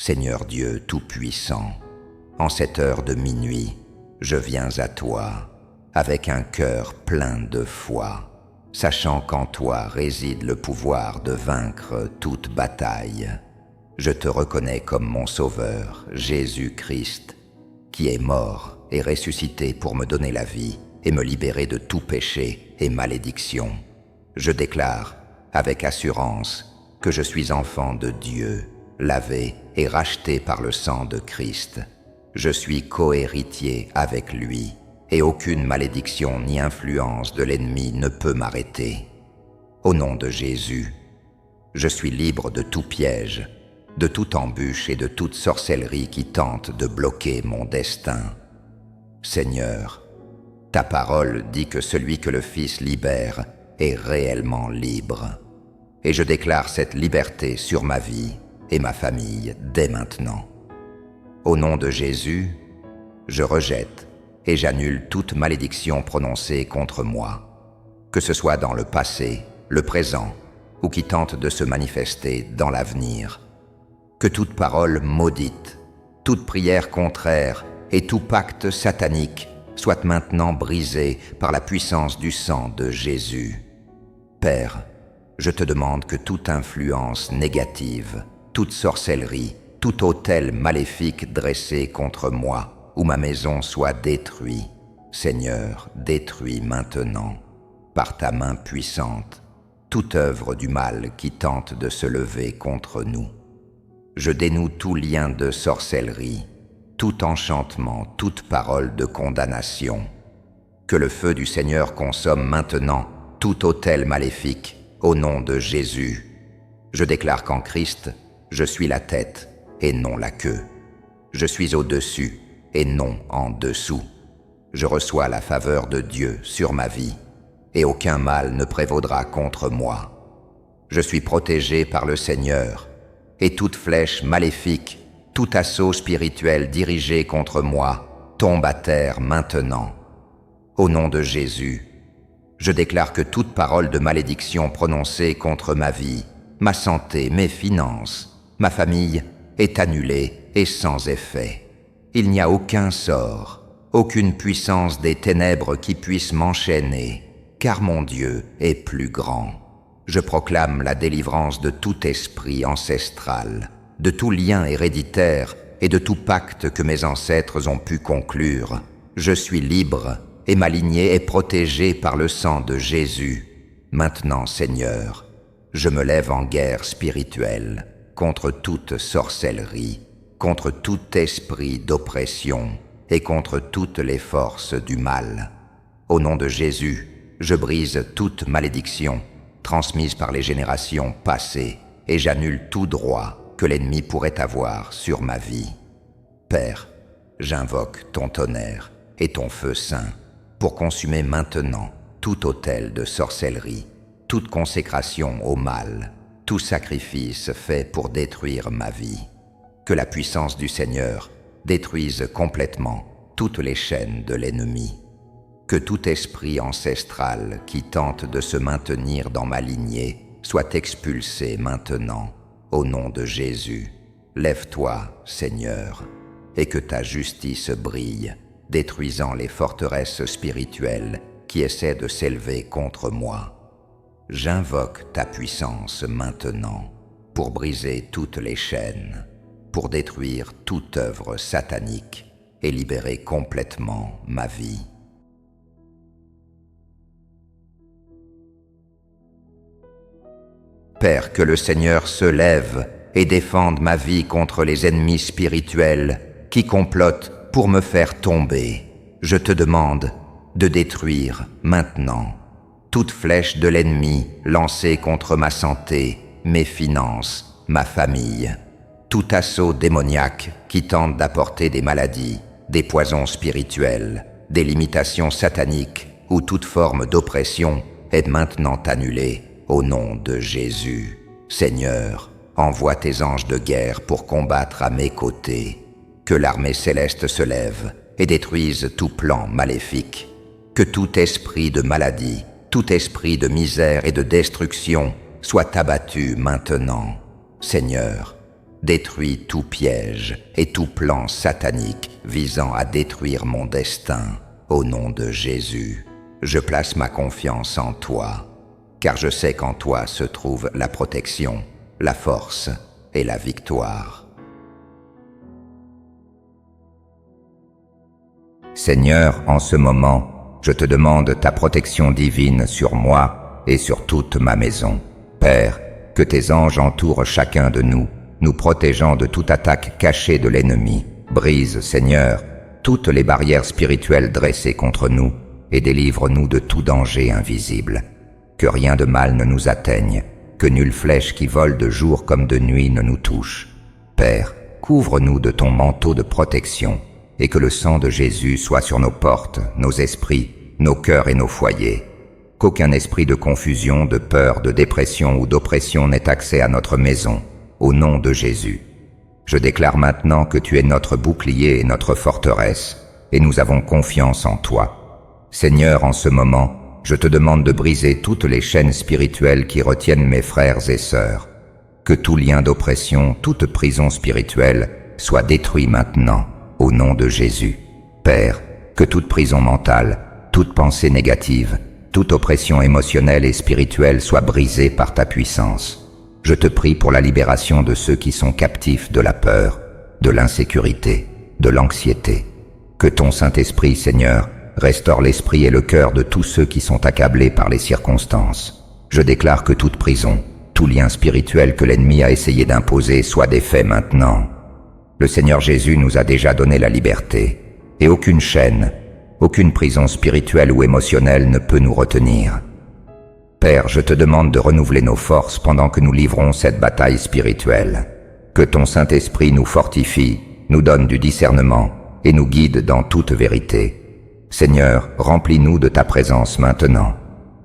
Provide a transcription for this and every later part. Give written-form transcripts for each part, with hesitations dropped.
Seigneur Dieu Tout-Puissant, en cette heure de minuit, je viens à toi avec un cœur plein de foi, sachant qu'en toi réside le pouvoir de vaincre toute bataille. Je te reconnais comme mon Sauveur, Jésus-Christ, qui est mort et ressuscité pour me donner la vie et me libérer de tout péché et malédiction. Je déclare avec assurance que je suis enfant de Dieu, lavé et racheté par le sang de Christ. Je suis cohéritier avec lui, et aucune malédiction ni influence de l'ennemi ne peut m'arrêter. Au nom de Jésus, je suis libre de tout piège, de toute embûche et de toute sorcellerie qui tente de bloquer mon destin. Seigneur, ta parole dit que celui que le Fils libère est réellement libre. Et je déclare cette liberté sur ma vie et ma famille dès maintenant. Au nom de Jésus, je rejette et j'annule toute malédiction prononcée contre moi, que ce soit dans le passé, le présent ou qui tente de se manifester dans l'avenir. Que toute parole maudite, toute prière contraire et tout pacte satanique soit maintenant brisé par la puissance du sang de Jésus. Père, je te demande que toute influence négative, toute sorcellerie, tout autel maléfique dressé contre moi ou ma maison soit détruit. Seigneur, détruis maintenant, par ta main puissante, toute œuvre du mal qui tente de se lever contre nous. Je dénoue tout lien de sorcellerie, tout enchantement, toute parole de condamnation. Que le feu du Seigneur consomme maintenant tout autel maléfique, au nom de Jésus. Je déclare qu'en Christ, je suis la tête et non la queue. Je suis au-dessus et non en dessous. Je reçois la faveur de Dieu sur ma vie et aucun mal ne prévaudra contre moi. Je suis protégé par le Seigneur et toute flèche maléfique, tout assaut spirituel dirigé contre moi tombe à terre maintenant. Au nom de Jésus, je déclare que toute parole de malédiction prononcée contre ma vie, ma santé, mes finances, ma famille est annulée et sans effet. Il n'y a aucun sort, aucune puissance des ténèbres qui puisse m'enchaîner, car mon Dieu est plus grand. Je proclame la délivrance de tout esprit ancestral, de tout lien héréditaire et de tout pacte que mes ancêtres ont pu conclure. Je suis libre et ma lignée est protégée par le sang de Jésus. Maintenant, Seigneur, je me lève en guerre spirituelle contre toute sorcellerie, contre tout esprit d'oppression et contre toutes les forces du mal. Au nom de Jésus, je brise toute malédiction transmise par les générations passées et j'annule tout droit que l'ennemi pourrait avoir sur ma vie. Père, j'invoque ton tonnerre et ton feu saint pour consumer maintenant tout autel de sorcellerie, toute consécration au mal, tout sacrifice fait pour détruire ma vie. Que la puissance du Seigneur détruise complètement toutes les chaînes de l'ennemi. Que tout esprit ancestral qui tente de se maintenir dans ma lignée soit expulsé maintenant, au nom de Jésus. Lève-toi, Seigneur, et que ta justice brille, détruisant les forteresses spirituelles qui essaient de s'élever contre moi. J'invoque ta puissance maintenant pour briser toutes les chaînes, pour détruire toute œuvre satanique et libérer complètement ma vie. Père, que le Seigneur se lève et défende ma vie contre les ennemis spirituels qui complotent pour me faire tomber. Je te demande de détruire maintenant toute flèche de l'ennemi lancée contre ma santé, mes finances, ma famille, tout assaut démoniaque qui tente d'apporter des maladies, des poisons spirituels, des limitations sataniques ou toute forme d'oppression est maintenant annulée au nom de Jésus. Seigneur, envoie tes anges de guerre pour combattre à mes côtés. Que l'armée céleste se lève et détruise tout plan maléfique. Que tout esprit de maladie, tout esprit de misère et de destruction soit abattu maintenant. Seigneur, Détruis tout piège et tout plan satanique visant à détruire mon destin. Au nom de Jésus, je place ma confiance en toi, car je sais qu'en toi se trouve la protection, la force et la victoire. Seigneur, en ce moment, je te demande ta protection divine sur moi et sur toute ma maison. Père, que tes anges entourent chacun de nous, nous protégeant de toute attaque cachée de l'ennemi. Brise, Seigneur, toutes les barrières spirituelles dressées contre nous et délivre-nous de tout danger invisible. Que rien de mal ne nous atteigne, que nulle flèche qui vole de jour comme de nuit ne nous touche. Père, couvre-nous de ton manteau de protection et que le sang de Jésus soit sur nos portes, nos esprits, nos cœurs et nos foyers. Qu'aucun esprit de confusion, de peur, de dépression ou d'oppression n'ait accès à notre maison, au nom de Jésus. Je déclare maintenant que tu es notre bouclier et notre forteresse, et nous avons confiance en toi. Seigneur, en ce moment, je te demande de briser toutes les chaînes spirituelles qui retiennent mes frères et sœurs. Que tout lien d'oppression, toute prison spirituelle soit détruit maintenant, au nom de Jésus. Père, que toute prison mentale, toute pensée négative, toute oppression émotionnelle et spirituelle soit brisée par ta puissance. Je te prie pour la libération de ceux qui sont captifs de la peur, de l'insécurité, de l'anxiété. Que ton Saint-Esprit, Seigneur, restaure l'esprit et le cœur de tous ceux qui sont accablés par les circonstances. Je déclare que toute prison, tout lien spirituel que l'ennemi a essayé d'imposer soit défait maintenant. Le Seigneur Jésus nous a déjà donné la liberté, et aucune chaîne, aucune prison spirituelle ou émotionnelle ne peut nous retenir. Père, je te demande de renouveler nos forces pendant que nous livrons cette bataille spirituelle. Que ton Saint-Esprit nous fortifie, nous donne du discernement et nous guide dans toute vérité. Seigneur, remplis-nous de ta présence maintenant.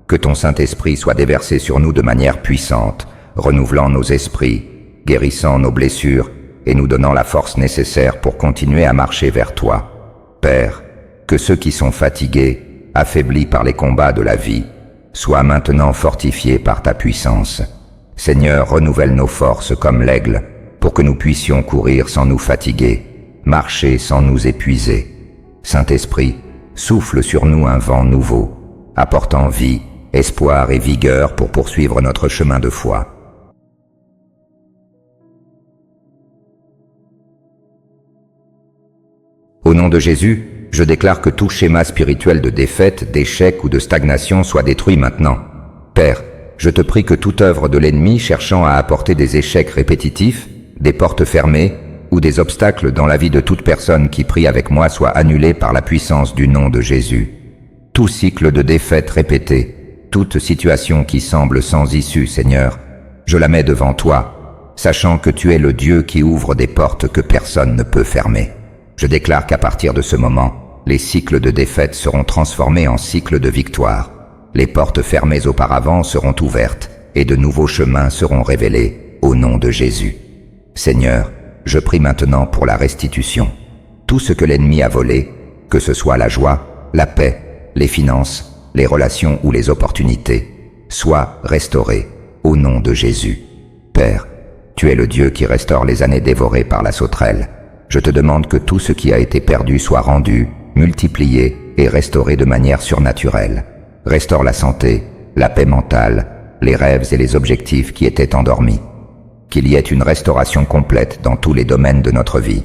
Que ton Saint-Esprit soit déversé sur nous de manière puissante, renouvelant nos esprits, guérissant nos blessures et nous donnant la force nécessaire pour continuer à marcher vers toi. Père, que ceux qui sont fatigués, affaiblis par les combats de la vie, sois maintenant fortifié par ta puissance. Seigneur, renouvelle nos forces comme l'aigle, pour que nous puissions courir sans nous fatiguer, marcher sans nous épuiser. Saint-Esprit, souffle sur nous un vent nouveau, apportant vie, espoir et vigueur pour poursuivre notre chemin de foi. Au nom de Jésus, je déclare que tout schéma spirituel de défaite, d'échec ou de stagnation soit détruit maintenant. Père, je te prie que toute œuvre de l'ennemi cherchant à apporter des échecs répétitifs, des portes fermées ou des obstacles dans la vie de toute personne qui prie avec moi soit annulée par la puissance du nom de Jésus. Tout cycle de défaite répété, toute situation qui semble sans issue, Seigneur, je la mets devant toi, sachant que tu es le Dieu qui ouvre des portes que personne ne peut fermer. Je déclare qu'à partir de ce moment, les cycles de défaite seront transformés en cycles de victoire. Les portes fermées auparavant seront ouvertes et de nouveaux chemins seront révélés au nom de Jésus. Seigneur, je prie maintenant pour la restitution. Tout ce que l'ennemi a volé, que ce soit la joie, la paix, les finances, les relations ou les opportunités, soit restauré au nom de Jésus. Père, tu es le Dieu qui restaure les années dévorées par la sauterelle. Je te demande que tout ce qui a été perdu soit rendu, multiplié et restauré de manière surnaturelle. Restaure la santé, la paix mentale, les rêves et les objectifs qui étaient endormis. Qu'il y ait une restauration complète dans tous les domaines de notre vie.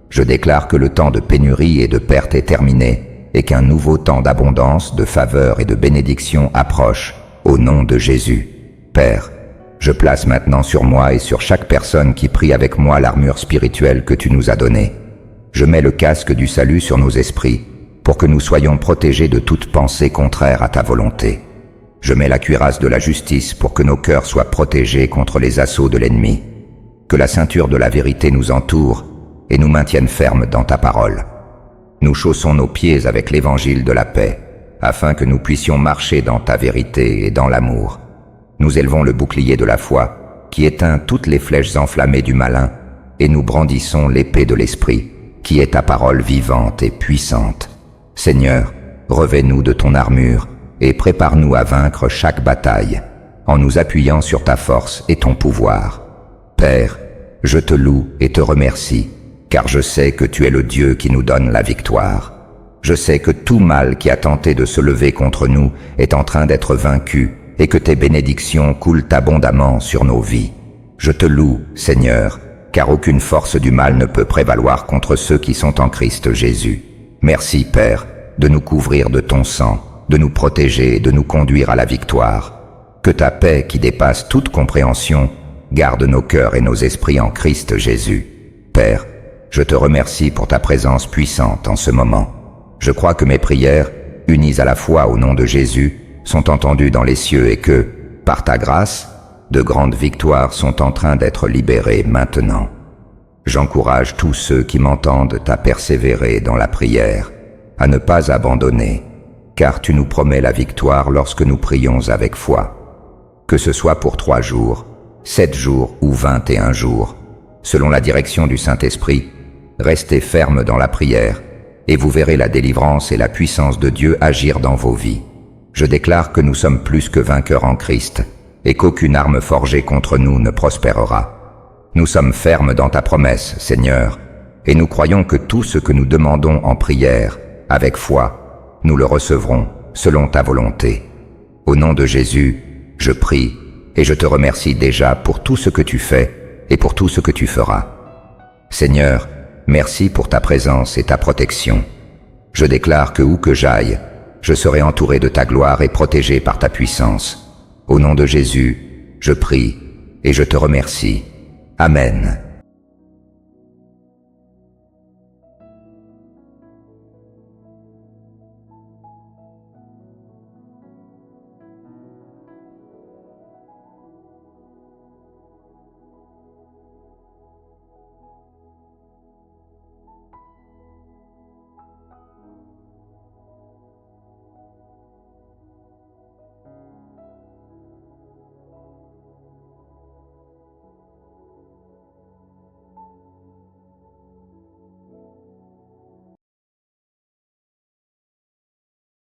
Je déclare que le temps de pénurie et de perte est terminé et qu'un nouveau temps d'abondance, de faveur et de bénédiction approche au nom de Jésus. Père, je place maintenant sur moi et sur chaque personne qui prie avec moi l'armure spirituelle que tu nous as donnée. Je mets le casque du salut sur nos esprits pour que nous soyons protégés de toute pensée contraire à ta volonté. Je mets la cuirasse de la justice pour que nos cœurs soient protégés contre les assauts de l'ennemi. Que la ceinture de la vérité nous entoure et nous maintienne fermes dans ta parole. Nous chaussons nos pieds avec l'évangile de la paix, afin que nous puissions marcher dans ta vérité et dans l'amour. Nous élevons le bouclier de la foi, qui éteint toutes les flèches enflammées du malin, et nous brandissons l'épée de l'esprit, qui est ta parole vivante et puissante. Seigneur, revêt-nous de ton armure, et prépare-nous à vaincre chaque bataille, en nous appuyant sur ta force et ton pouvoir. Père, je te loue et te remercie, car je sais que tu es le Dieu qui nous donne la victoire. Je sais que tout mal qui a tenté de se lever contre nous est en train d'être vaincu et que tes bénédictions coulent abondamment sur nos vies. Je te loue, Seigneur, car aucune force du mal ne peut prévaloir contre ceux qui sont en Christ Jésus. Merci, Père, de nous couvrir de ton sang, de nous protéger et de nous conduire à la victoire. Que ta paix qui dépasse toute compréhension garde nos cœurs et nos esprits en Christ Jésus. Père, je te remercie pour ta présence puissante en ce moment. Je crois que mes prières, unies à la foi au nom de Jésus, sont entendues dans les cieux et que, par ta grâce, de grandes victoires sont en train d'être libérées maintenant. J'encourage tous ceux qui m'entendent à persévérer dans la prière, à ne pas abandonner, car tu nous promets la victoire lorsque nous prions avec foi. Que ce soit pour 3 jours, 7 jours ou 21 jours, selon la direction du Saint-Esprit, restez fermes dans la prière, et vous verrez la délivrance et la puissance de Dieu agir dans vos vies. Je déclare que nous sommes plus que vainqueurs en Christ, et qu'aucune arme forgée contre nous ne prospérera. Nous sommes fermes dans ta promesse, Seigneur, et nous croyons que tout ce que nous demandons en prière, avec foi, nous le recevrons selon ta volonté. Au nom de Jésus, je prie et je te remercie déjà pour tout ce que tu fais et pour tout ce que tu feras. Seigneur, merci pour ta présence et ta protection. Je déclare que où que j'aille, je serai entouré de ta gloire et protégé par ta puissance. Au nom de Jésus, je prie et je te remercie. Amen.